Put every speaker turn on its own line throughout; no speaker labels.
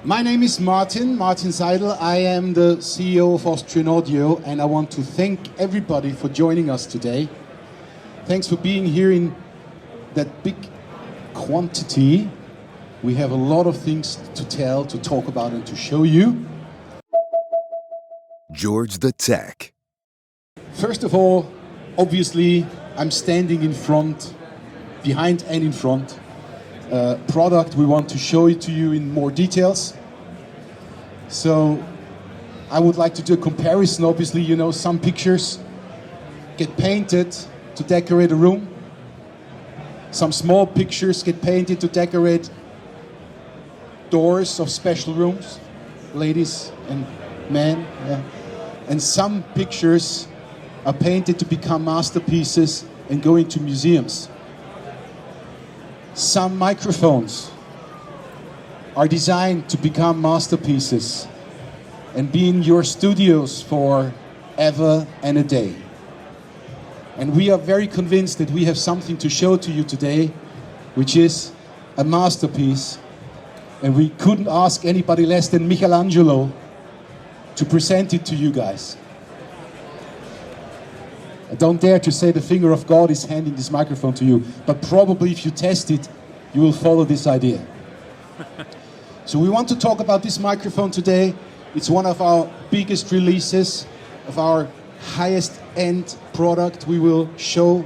My name is Martin Seidel. I am the CEO of Austrian Audio, and I want to thank everybody for joining us today. Thanks for being here in that big quantity. We have a lot of things to tell, to talk about, and to show you.
George the Tech.
First of all, obviously, I'm standing in front, behind and in front. Product we want to show it to you in more details. So I would like to do a comparison. Obviously, you know, some pictures get painted to decorate a room. Some small pictures get painted to decorate doors of special rooms, ladies and men. Yeah. And some pictures are painted to become masterpieces and go into museums. Some microphones are designed to become masterpieces and be in your studios for ever and a day. And we are very convinced that we have something to show to you today, which is a masterpiece. And we couldn't ask anybody less than Michelangelo to present it to you guys. I don't dare to say the finger of God is handing this microphone to you, but probably if you test it, you will follow this idea. So we want to talk about this microphone today. It's one of our biggest releases, of our highest end product we will show.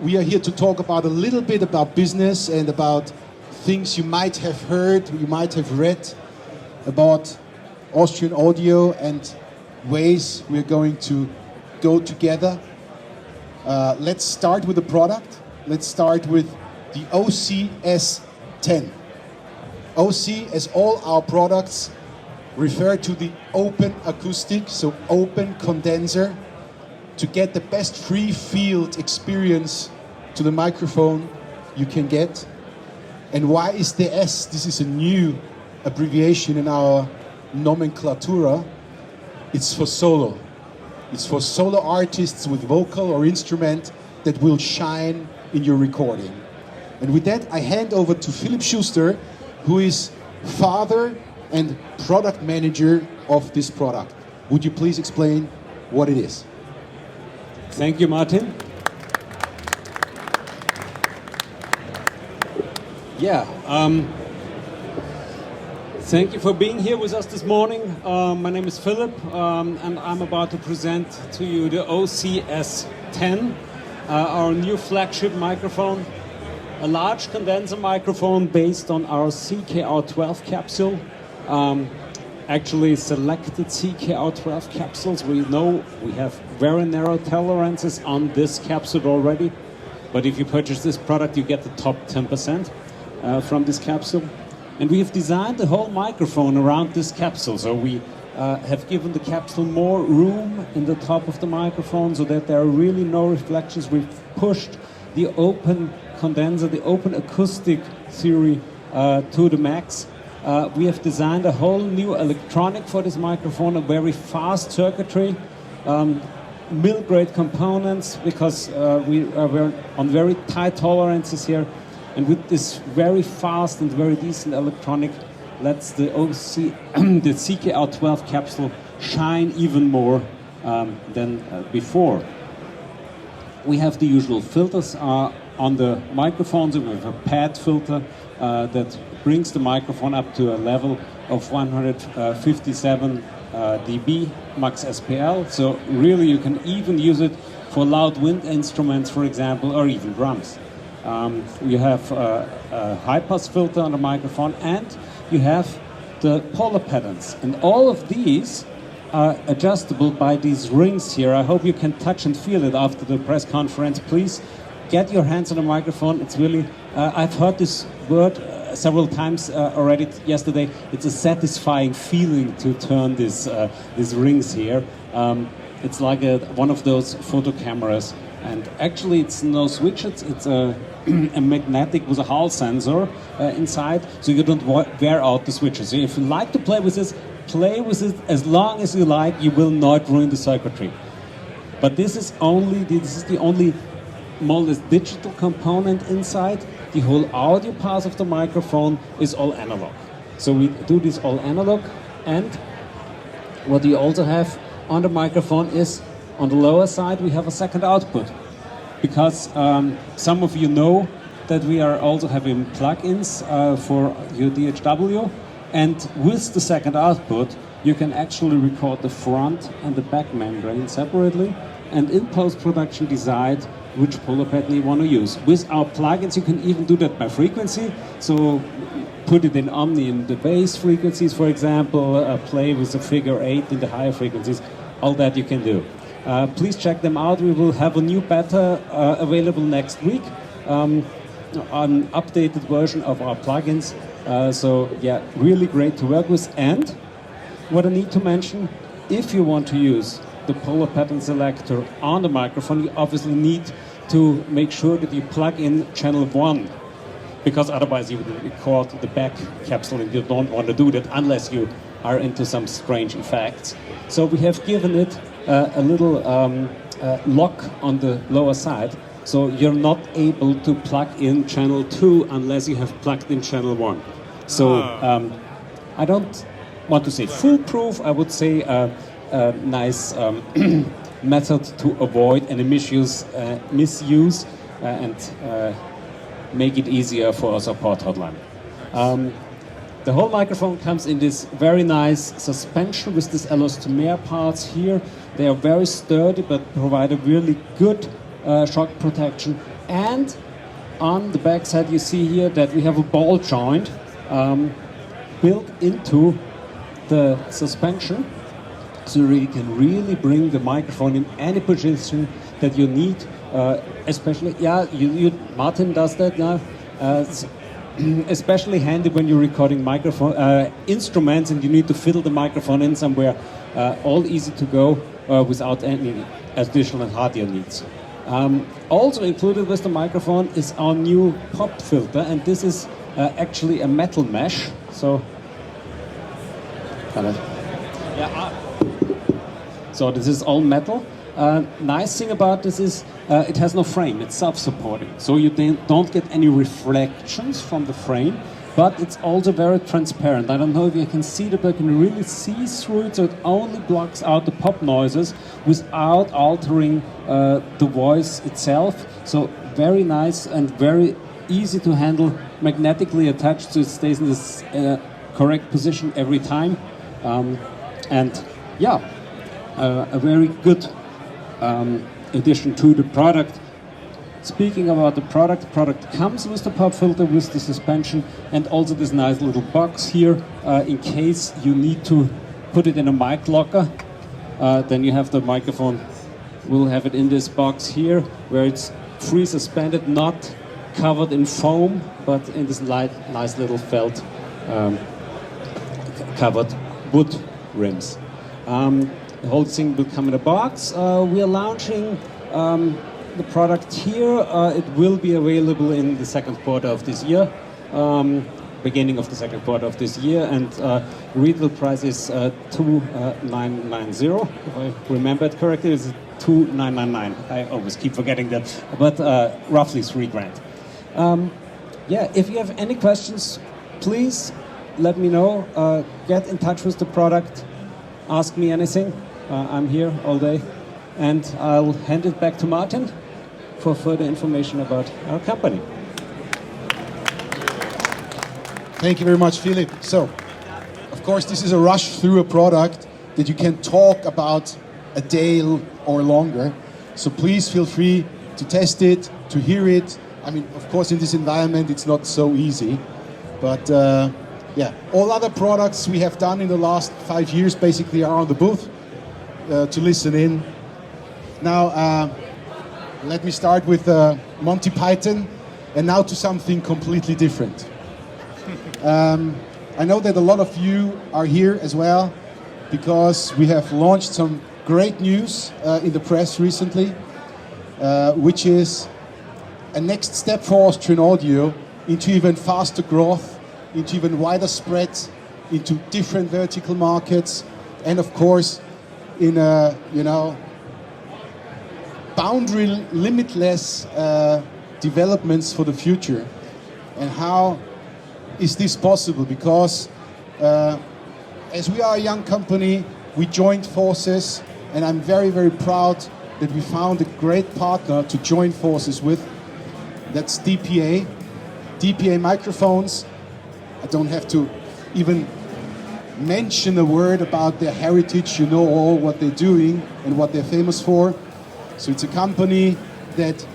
We are here to talk about a little bit about business and about things you might have heard, you might have read about Austrian Audio and ways we're going to go together. Let's start with the product. Let's start with the OC-S10. OC, as all our products, refer to the open acoustic, so open condenser, to get the best free field experience to the microphone you can get. And why is the S? This is a new abbreviation in our nomenclatura. It's for solo. It's for solo artists with vocal or instrument that will shine in your recording. And with that, I hand over to Philipp Schuster, who is father and product manager of this product. Would you please explain what it is?
Thank you, Martin. Thank you for being here with us this morning. My name is Philipp, and I'm about to present to you the OC-S10, our new flagship microphone, a large condenser microphone based on our CKR12 capsule. Actually selected CKR12 capsules. We know we have very narrow tolerances on this capsule already, but if you purchase this product, you get the top 10% from this capsule. And we have designed the whole microphone around this capsule. So we have given the capsule more room in the top of the microphone so that there are really no reflections. We've pushed the open condenser, the open acoustic theory to the max. We have designed a whole new electronic for this microphone, a very fast circuitry, mill-grade components, because we are on very tight tolerances here. And with this very fast and very decent electronic, lets the the CKR12 capsule shine even more than before. We have the usual filters on the microphones. We have a pad filter that brings the microphone up to a level of 157 dB max SPL. So really you can even use it for loud wind instruments, for example, or even drums. You have a high-pass filter on the microphone, and you have the polar patterns. And all of these are adjustable by these rings here. I hope you can touch and feel it after the press conference. Please get your hands on the microphone. It's really, I've heard this word several times already yesterday. It's a satisfying feeling to turn these rings here. It's like one of those photo cameras. And actually it's no switches, it's a magnetic with a Hall sensor inside, so you don't wear out the switches. So if you like to play with this, play with it as long as you like. You will not ruin the circuitry. But this is the only more or less digital component inside. The whole audio part of the microphone is all analog. So we do this all analog, and what you also have on the microphone is, on the lower side, we have a second output. Because some of you know that we are also having plugins for your DHW, and with the second output, you can actually record the front and the back membrane separately, and in post-production decide which polar pattern you want to use. With our plugins, you can even do that by frequency. So put it in Omni in the bass frequencies, for example, play with the figure 8 in the higher frequencies. All that you can do. Please check them out. We will have a new beta available next week, an updated version of our plugins. So yeah, really great to work with. And what I need to mention, if you want to use the polar pattern selector on the microphone, you obviously need to make sure that you plug in channel 1, because otherwise you would record the back capsule, and you don't want to do that unless you are into some strange effects. So we have given it a little lock on the lower side, so you're not able to plug in channel 2 unless you have plugged in channel 1. So I don't want to say foolproof, I would say a nice method to avoid any misuse and make it easier for a support hotline. The whole microphone comes in this very nice suspension with these elastomer parts here. They are very sturdy but provide a really good shock protection. And on the back side you see here that we have a ball joint built into the suspension, so you can really bring the microphone in any position that you need. Especially, Martin does that now. It's especially handy when you're recording microphone instruments and you need to fiddle the microphone in somewhere. All easy to go without any additional hardware needs. Also included with the microphone is our new pop filter, and this is actually a metal mesh. So, so this is all metal. Nice thing about this is it has no frame, it's self-supporting. So you don't get any reflections from the frame, but it's also very transparent. I don't know if you can see it, but you can really see through it, so it only blocks out the pop noises without altering the voice itself. So very nice and very easy to handle, magnetically attached, so it stays in this correct position every time. And yeah, a very good addition to the product. Speaking about the product comes with the pop filter, with the suspension, and also this nice little box here in case you need to put it in a mic locker. Then you have the microphone. We'll have it in this box here where it's free suspended, not covered in foam, but in this nice little felt covered wood rims. The whole thing will come in a box. We are launching the product here. It will be available in the second quarter of this year, beginning of the second quarter of this year, and retail price is 2,990. If I remember it correctly, it's 2,999. I always keep forgetting that, but roughly $3,000. Yeah, if you have any questions, please let me know. Get in touch with the product. Ask me anything. I'm here all day, and I'll hand it back to Martin for further information about our company.
Thank you very much, Philipp. So, of course, this is a rush through a product that you can talk about a day or longer. So please feel free to test it, to hear it. I mean, of course, in this environment, it's not so easy, but yeah, all other products we have done in the last 5 years basically are on the booth to listen in. Now, let me start with Multipattern, and now to something completely different. I know that a lot of you are here as well because we have launched some great news in the press recently, which is a next step for Austrian audio into even faster growth, into even wider spread, into different vertical markets, and of course in a, boundary limitless developments for the future. And how is this possible? Because As we are a young company, we joined forces, and I'm very, very proud that we found a great partner to join forces with. That's DPA. DPA Microphones. I don't have to even mention a word about their heritage. You know all what they're doing and what they're famous for. So it's a company that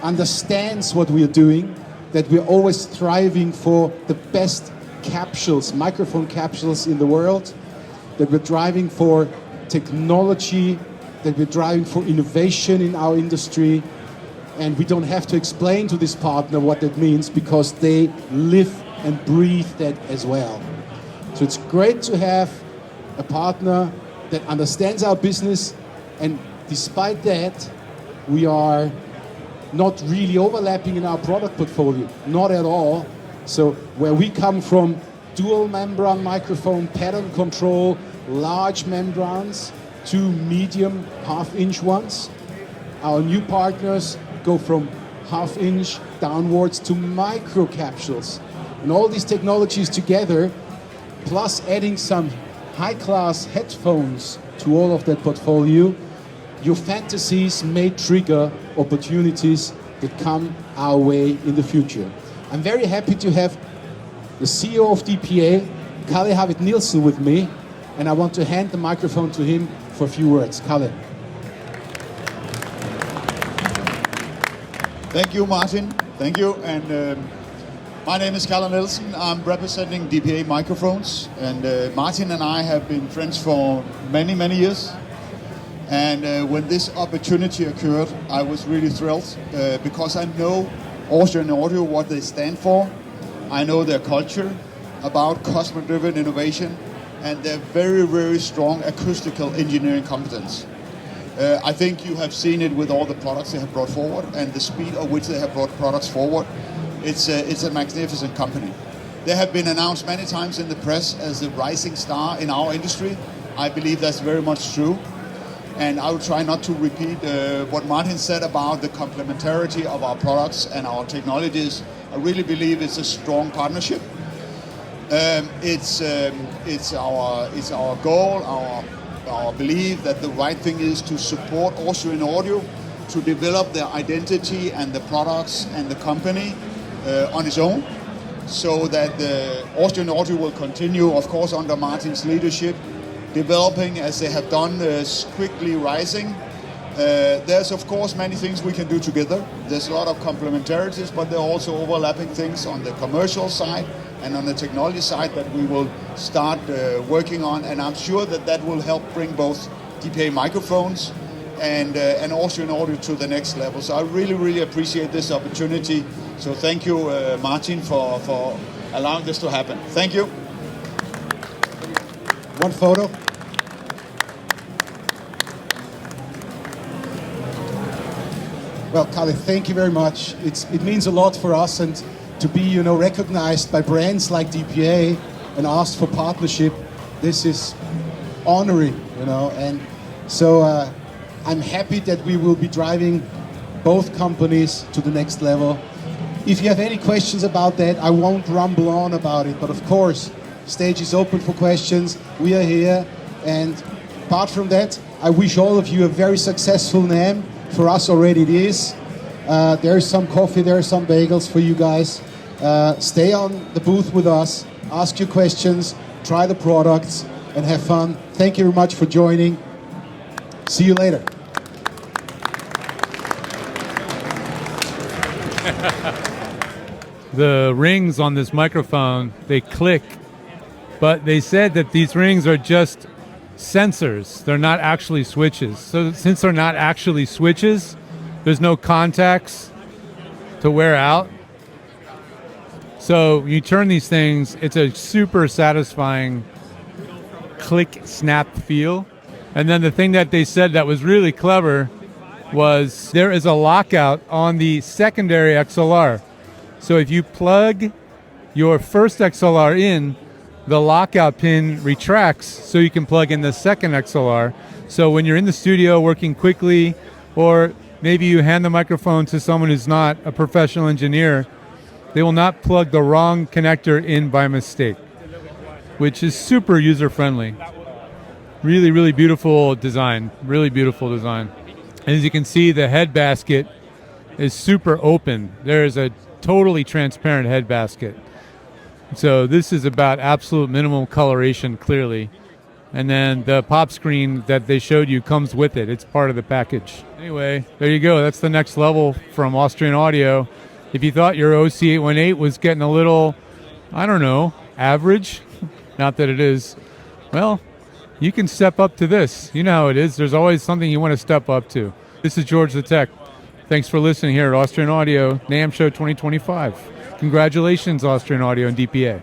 understands what we are doing, that we're always striving for the best capsules, microphone capsules in the world, that we're driving for technology, that we're driving for innovation in our industry. And we don't have to explain to this partner what that means because they live and breathe that as well. So it's great to have a partner that understands our business, and despite that, we are not really overlapping in our product portfolio, not at all. So where we come from, dual membrane microphone, pattern control, large membranes to medium half-inch ones. Our new partners go from half-inch downwards to micro capsules. And all these technologies together, plus adding some high-class headphones to all of that portfolio, your fantasies may trigger opportunities that come our way in the future. I'm very happy to have the CEO of DPA, Kalle Havit Nielsen, with me, and I want to hand the microphone to him for a few words. Kalle.
Thank you, Martin. Thank you. And my name is Kalle Nielsen. I'm representing DPA Microphones. And Martin and I have been friends for many, many years. And when this opportunity occurred, I was really thrilled because I know Austrian Audio, what they stand for. I know their culture about customer-driven innovation and their very, very strong acoustical engineering competence. I think you have seen it with all the products they have brought forward and the speed at which they have brought products forward. It's a magnificent company. They have been announced many times in the press as a rising star in our industry. I believe that's very much true. And I will try not to repeat what Martin said about the complementarity of our products and our technologies. I really believe it's a strong partnership. It's our goal, our belief that the right thing is to support Austrian Audio to develop their identity and the products and the company on its own, so that the Austrian Audio will continue, of course, under Martin's leadership, developing as they have done, quickly rising. There's of course many things we can do together. There's a lot of complementarities, but there are also overlapping things on the commercial side and on the technology side that we will start working on, and I'm sure that that will help bring both DPA Microphones and Austrian Audio to the next level. So I really, really appreciate this opportunity. So thank you, Martin, for allowing this to happen. Thank you.
One photo. Well, Kalle, thank you very much. It means a lot for us, and to be, recognized by brands like DPA and asked for partnership, this is honoring, And so I'm happy that we will be driving both companies to the next level. If you have any questions about that, I won't rumble on about it, but of course, stage is open for questions. We are here, and apart from that, I wish all of you a very successful NAMM. For us already it is. There is some coffee, there are some bagels for you guys. Stay on the booth with us, ask your questions, try the products, and have fun. Thank you very much for joining. See you later.
The rings on this microphone, they click, but they said that these rings are just sensors. They're not actually switches. So since they're not actually switches, there's no contacts to wear out. So you turn these things, it's a super satisfying click snap feel. And then the thing that they said that was really clever was there is a lockout on the secondary XLR. So if you plug your first XLR in, the lockout pin retracts so you can plug in the second XLR. So when you're in the studio working quickly, or maybe you hand the microphone to someone who's not a professional engineer, they will not plug the wrong connector in by mistake. which is super user-friendly. Really, really beautiful design. Really beautiful design. And as you can see, the head basket is super open. There is a totally transparent head basket. So this is about absolute minimum coloration, clearly. And then the pop screen that they showed you comes with it. It's part of the package. Anyway, there you go. That's the next level from Austrian Audio. If you thought your OC-818 was getting a little, I don't know, average, not that it is, well, you can step up to this. You know how it is. There's always something you want to step up to. This is George the Tech. Thanks for listening here at Austrian Audio, NAMM Show 2025. Congratulations, Austrian Audio and DPA.